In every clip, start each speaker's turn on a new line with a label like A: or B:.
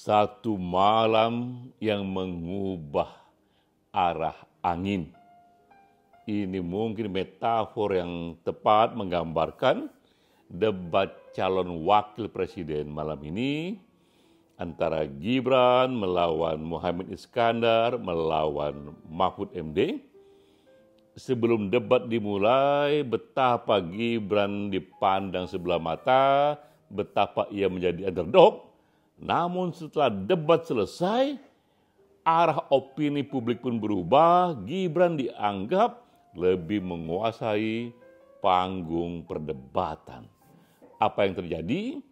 A: Satu malam yang mengubah arah angin. Ini mungkin metafor yang tepat menggambarkan debat calon wakil presiden malam ini antara Gibran melawan Muhammad Iskandar melawan Mahfud MD. Sebelum debat dimulai, betapa Gibran dipandang sebelah mata, betapa ia menjadi underdog. Namun setelah debat selesai, arah opini publik pun berubah. Gibran dianggap lebih menguasai panggung perdebatan. Apa yang terjadi?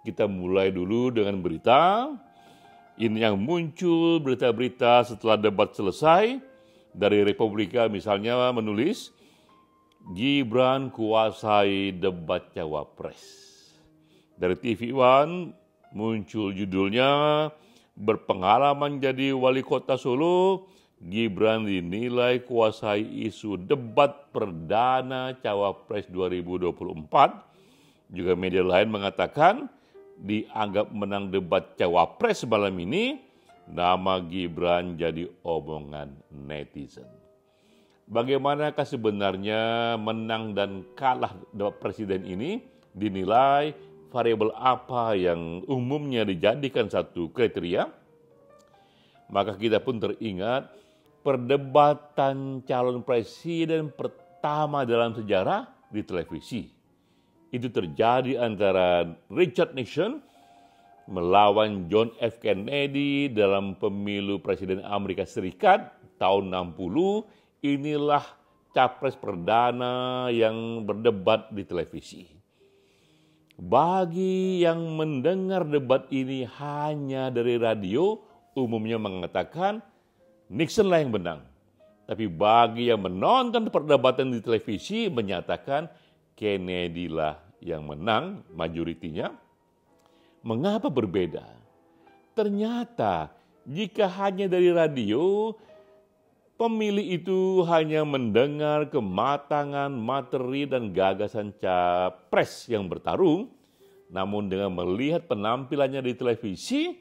A: Kita mulai dulu dengan berita. Ini yang muncul berita-berita setelah debat selesai. Dari Republika misalnya menulis, Gibran kuasai debat Cawapres. Dari TV One muncul judulnya, berpengalaman jadi wali kota Solo, Gibran dinilai kuasai isu debat perdana Cawapres 2024. Juga media lain mengatakan dianggap menang debat Cawapres malam ini, nama Gibran jadi omongan netizen. Bagaimanakah sebenarnya menang dan kalah debat presiden ini? Dinilai variabel apa yang umumnya dijadikan satu kriteria? Maka kita pun teringat perdebatan calon presiden pertama dalam sejarah di televisi. Itu terjadi antara Richard Nixon melawan John F. Kennedy dalam pemilu Presiden Amerika Serikat tahun 60. Inilah capres perdana yang berdebat di televisi. Bagi yang mendengar debat ini hanya dari radio, umumnya mengatakan Nixon lah yang menang. Tapi bagi yang menonton perdebatan di televisi menyatakan Kennedy lah yang menang, majoritinya. Mengapa berbeda? Ternyata jika hanya dari radio, pemilih itu hanya mendengar kematangan materi dan gagasan capres yang bertarung, namun dengan melihat penampilannya di televisi,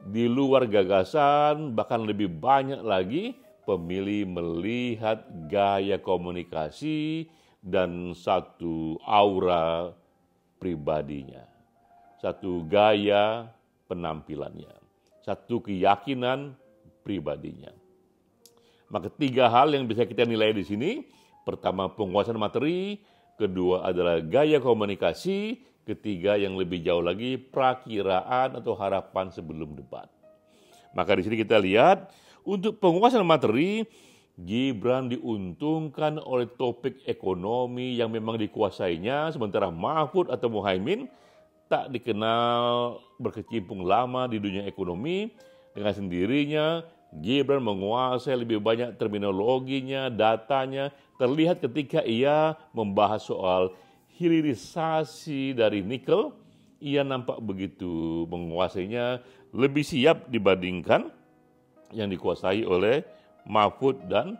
A: di luar gagasan, bahkan lebih banyak lagi, pemilih melihat gaya komunikasi dan satu aura pribadinya. Satu gaya penampilannya, satu keyakinan pribadinya. Maka tiga hal yang bisa kita nilai di sini. Pertama, penguasaan materi. Kedua adalah gaya komunikasi. Ketiga yang lebih jauh lagi, prakiraan atau harapan sebelum debat. Maka di sini kita lihat, untuk penguasaan materi, Gibran diuntungkan oleh topik ekonomi yang memang dikuasainya, sementara Mahfud atau Muhaimin tak dikenal berkecimpung lama di dunia ekonomi. Dengan sendirinya, Gibran menguasai lebih banyak terminologinya, datanya. Terlihat ketika ia membahas soal hilirisasi dari nikel, ia nampak begitu menguasainya, lebih siap dibandingkan yang dikuasai oleh Mahfud dan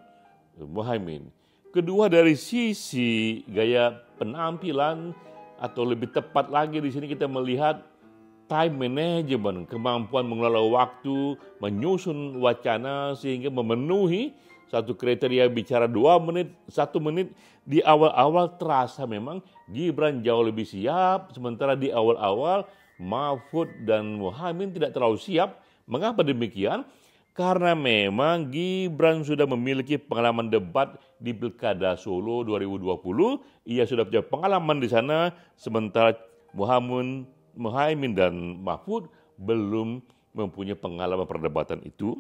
A: Muhaimin. Kedua, dari sisi gaya penampilan, atau lebih tepat lagi di sini kita melihat time management, kemampuan mengelola waktu, menyusun wacana sehingga memenuhi satu kriteria bicara 2 menit, 1 menit. Di awal-awal terasa memang Gibran jauh lebih siap, sementara di awal-awal Mahfud dan Muhaimin tidak terlalu siap. Mengapa demikian? Karena memang Gibran sudah memiliki pengalaman debat di Pilkada Solo 2020. Ia sudah punya pengalaman di sana, sementara Muhaimin dan Mahfud belum mempunyai pengalaman perdebatan itu.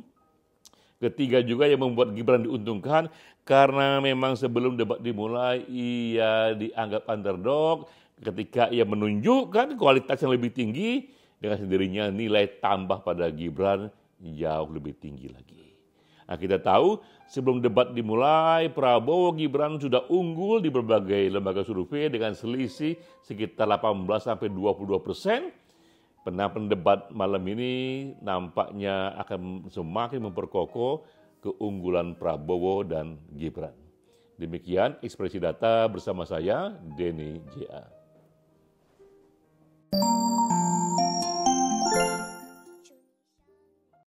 A: Ketiga juga yang membuat Gibran diuntungkan, karena memang sebelum debat dimulai ia dianggap underdog. Ketika ia menunjukkan kualitas yang lebih tinggi, dengan sendirinya nilai tambah pada Gibran jauh lebih tinggi lagi. Nah, kita tahu sebelum debat dimulai, Prabowo Gibran sudah unggul di berbagai lembaga survei dengan selisih sekitar 18-22%. Penampilan debat malam ini nampaknya akan semakin memperkokoh keunggulan Prabowo dan Gibran. Demikian Ekspresi Data bersama saya, Denny J.A.